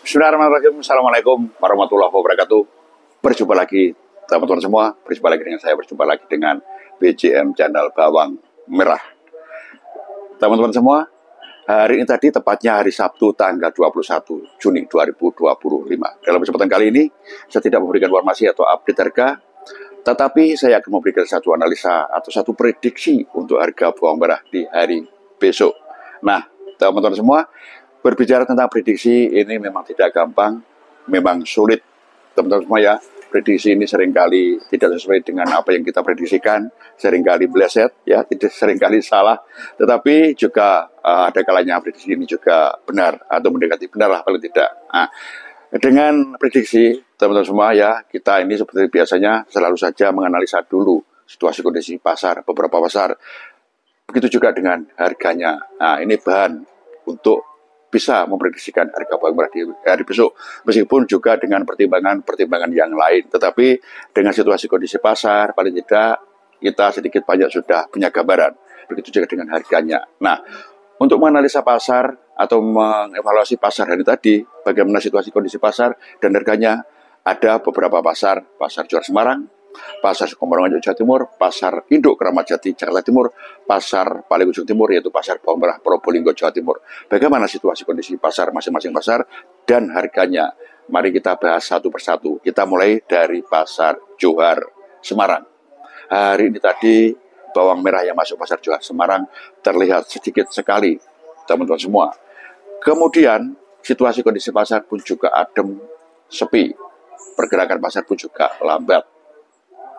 Bismillahirrahmanirrahim. Assalamualaikum warahmatullahi wabarakatuh. Berjumpa lagi teman-teman semua. Berjumpa lagi dengan saya. Berjumpa lagi dengan BJM Channel Bawang Merah. Teman-teman semua, hari ini tadi tepatnya hari Sabtu tanggal 21 Juni 2025. Dalam kesempatan kali ini, saya tidak memberikan informasi atau update harga, tetapi saya akan memberikan satu analisa atau satu prediksi untuk harga bawang merah di hari besok. Nah, teman-teman semua, berbicara tentang prediksi ini memang tidak gampang, memang sulit, teman-teman semua ya. Prediksi ini seringkali tidak sesuai dengan apa yang kita prediksikan, seringkali meleset, ya, tidak seringkali salah. Tetapi juga ada kalanya prediksi ini juga benar atau mendekati benar lah paling tidak. Nah, dengan prediksi teman-teman semua ya, kita ini seperti biasanya selalu saja menganalisa dulu situasi kondisi pasar, beberapa pasar. Begitu juga dengan harganya. Nah, ini bahan untuk bisa memprediksikan harga bawang merah di hari besok, meskipun juga dengan pertimbangan-pertimbangan yang lain. Tetapi dengan situasi kondisi pasar, paling tidak kita sedikit banyak sudah punya gambaran. Begitu juga dengan harganya. Nah, untuk menganalisa pasar atau mengevaluasi pasar hari tadi, bagaimana situasi kondisi pasar dan harganya, ada beberapa pasar, pasar Juara Semarang, pasar Sukomorongan Jawa Timur, pasar Induk Keramat Jati Jakarta Timur, pasar paling ujung timur yaitu pasar bawang merah Probolinggo Jawa Timur. Bagaimana situasi kondisi pasar masing-masing pasar dan harganya? Mari kita bahas satu persatu. Kita mulai dari pasar Johar Semarang. Hari ini tadi bawang merah yang masuk pasar Johar Semarang terlihat sedikit sekali, teman-teman semua. Kemudian situasi kondisi pasar pun juga adem, sepi. Pergerakan pasar pun juga lambat.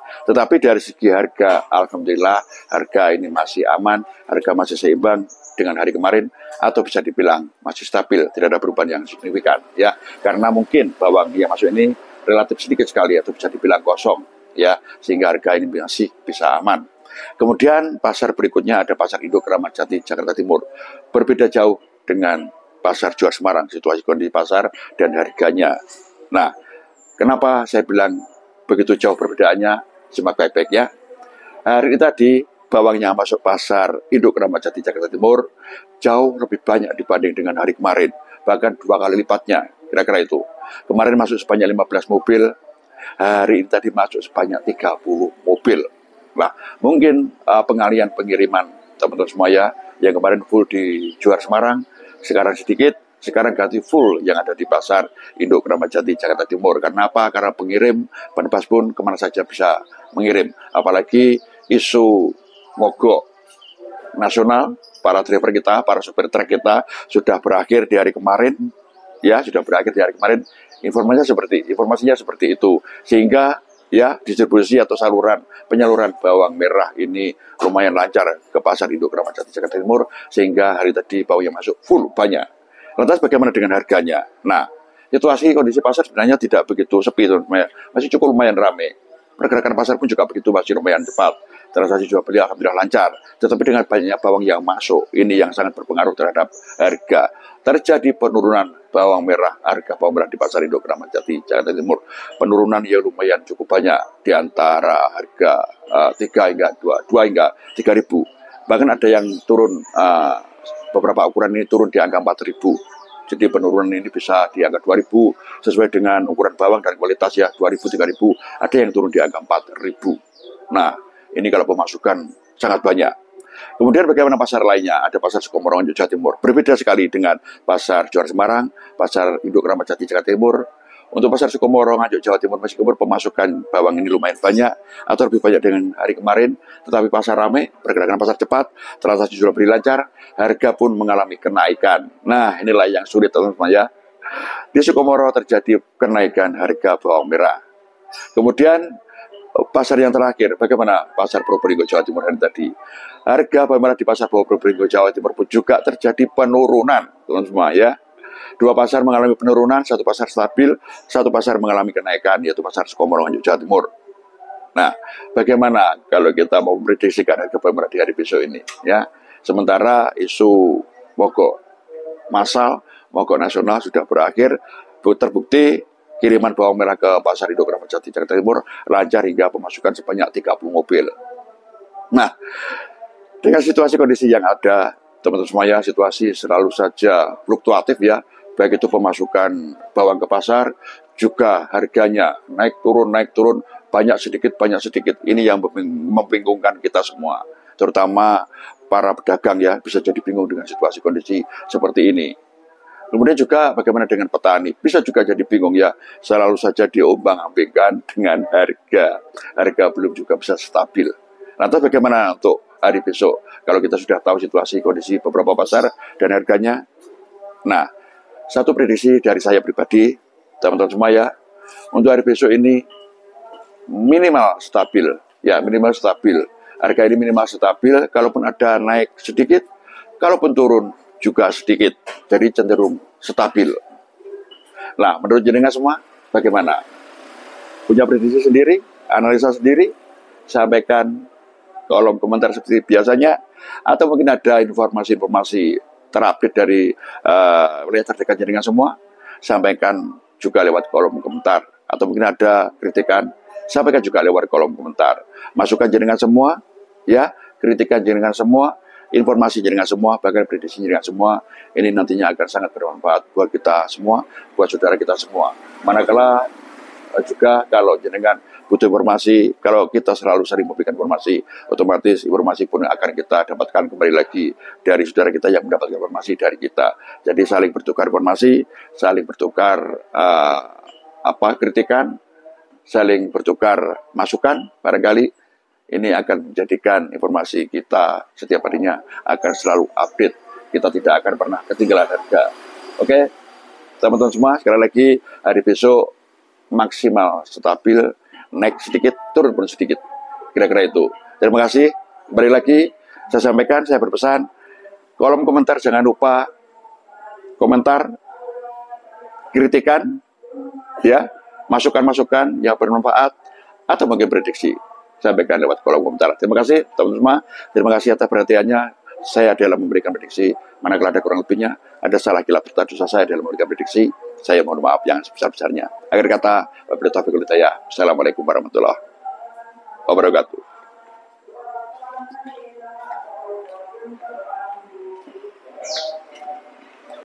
Tetapi dari segi harga, alhamdulillah harga ini masih aman, harga masih seimbang dengan hari kemarin, atau bisa dibilang masih stabil, tidak ada perubahan yang signifikan, ya. Karena mungkin bawang yang masuk ini relatif sedikit sekali, atau bisa dibilang kosong, ya, sehingga harga ini masih bisa aman. Kemudian pasar berikutnya ada pasar Induk Keramat Jati Jakarta Timur, berbeda jauh dengan pasar Johar Semarang, situasi kondisi pasar dan harganya. Nah, kenapa saya bilang begitu jauh perbedaannya? Simak baik-baik ya. Hari ini tadi bawangnya masuk pasar Induk Keramat Jati Jakarta Timur jauh lebih banyak dibanding dengan hari kemarin, bahkan 2 kali lipatnya, kira-kira itu. Kemarin masuk sebanyak 15 mobil, hari ini tadi masuk sebanyak 30 mobil. Nah, mungkin pengalian pengiriman teman-teman semua ya, yang kemarin full di Johar Semarang, sekarang sedikit, sekarang ganti full yang ada di pasar Induk Keramat Jati Jakarta Timur. Karena apa? Karena pengirim Banbas pun kemana saja bisa mengirim. Apalagi isu mogok nasional, para driver kita, para supir truk kita sudah berakhir di hari kemarin. Ya, sudah berakhir di hari kemarin. Informasinya seperti itu. Sehingga ya distribusi atau penyaluran bawang merah ini lumayan lancar ke pasar Induk Keramat Jati Jakarta Timur, sehingga hari tadi bawang yang masuk full banyak. Lantas bagaimana dengan harganya? Nah, situasi kondisi pasar sebenarnya tidak begitu sepi, masih cukup lumayan ramai. Pergerakan pasar pun juga begitu, masih lumayan cepat. Transaksi jual beli alhamdulillah lancar. Tetapi dengan banyaknya bawang yang masuk, ini yang sangat berpengaruh terhadap harga. Terjadi penurunan bawang merah, harga bawang merah di pasar Induk Keramat Jati Jakarta Timur. Penurunan yang lumayan cukup banyak, di antara harga 3 hingga 2 hingga 3.000. Bahkan ada yang turun, beberapa ukuran ini turun di angka 4.000. Jadi penurunan ini bisa di angka 2.000 sesuai dengan ukuran bawang dan kualitas ya, 2.000, 3.000. Ada yang turun di angka 4.000. Nah, ini kalau pemasukan sangat banyak. Kemudian bagaimana pasar lainnya? Ada pasar Sukomorongan Jawa Timur. Berbeda sekali dengan pasar Johar Semarang, pasar Induk Keramat Jati Jakarta Timur. Untuk pasar Sukomorongan Jawa Timur, meskipun pemasukan bawang ini lumayan banyak atau lebih banyak dengan hari kemarin, tetapi pasar ramai, pergerakan pasar cepat, transaksi jual beli lancar, harga pun mengalami kenaikan. Nah, inilah yang sulit teman-teman ya. Di Sukomoro terjadi kenaikan harga bawang merah. Kemudian pasar yang terakhir, bagaimana pasar Probolinggo Jawa Timur hari tadi? Harga bawang merah di pasar Probolinggo Jawa Timur pun juga terjadi penurunan, teman-teman semua ya. 2 pasar mengalami penurunan, 1 pasar stabil, 1 pasar mengalami kenaikan, yaitu pasar Sukomorongan Jawa Timur. Nah, bagaimana kalau kita mau memprediksikan harga bawang merah di hari besok ini? Ya, sementara isu mogok massal, mogok nasional sudah berakhir, terbukti kiriman bawang merah ke pasar Induk Keramat Jati Jakarta Timur lancar hingga pemasukan sebanyak 30 mobil. Nah, dengan situasi kondisi yang ada, teman-teman semuanya, situasi selalu saja fluktuatif ya. baik itu pemasukan bawang ke pasar, juga harganya naik turun, banyak sedikit. Ini yang membingungkan kita semua, terutama para pedagang ya, bisa jadi bingung dengan situasi kondisi seperti ini. Kemudian juga bagaimana dengan petani, bisa juga jadi bingung ya, selalu saja diombang-ambingkan dengan harga belum juga bisa stabil. Lantas bagaimana untuk hari besok, kalau kita sudah tahu situasi kondisi beberapa pasar dan harganya? Nah, satu prediksi dari saya pribadi, teman-teman semua ya, untuk hari besok ini minimal stabil, ya minimal stabil. Harga ini minimal stabil, kalaupun ada naik sedikit, kalaupun turun juga sedikit, jadi cenderung stabil. Nah, menurut jenengan semua, bagaimana? Punya prediksi sendiri, analisa sendiri, sampaikan kolom komentar seperti biasanya, atau mungkin ada informasi-informasi terupdate dari wilayah terdekat jenengan semua, sampaikan juga lewat kolom komentar, atau mungkin ada kritikan, sampaikan juga lewat kolom komentar. Masukan jenengan semua, ya, kritikan jenengan semua, informasi jenengan semua, bahkan prediksi jenengan semua, ini nantinya akan sangat bermanfaat buat kita semua, buat saudara kita semua. Manakala juga kalau jenengan butuh informasi, kalau kita selalu sering memberikan informasi, otomatis informasi pun akan kita dapatkan kembali lagi dari saudara kita yang mendapatkan informasi dari kita. Jadi saling bertukar informasi, saling bertukar kritikan, saling bertukar masukan, barangkali ini akan menjadikan informasi kita setiap harinya akan selalu update. Kita tidak akan pernah ketinggalan harga. Oke, teman-teman semua, sekali lagi hari besok maksimal stabil, naik sedikit, turun pun sedikit. Kira-kira itu. Terima kasih. Kembali lagi, saya sampaikan, saya berpesan, kolom komentar jangan lupa komentar, kritikan, ya, masukan-masukan yang bermanfaat, atau mungkin prediksi. Sampaikan lewat kolom komentar. Terima kasih teman-teman semua. Terima kasih atas perhatiannya. Saya dalam memberikan prediksi. Manakala ada kurang lebihnya, ada salah kilap serta dosa saya dalam memberikan prediksi, saya mohon maaf yang sebesar-besarnya. Akhir kata, wabillahi taufiq wal hidayah. Assalamualaikum warahmatullahi wabarakatuh.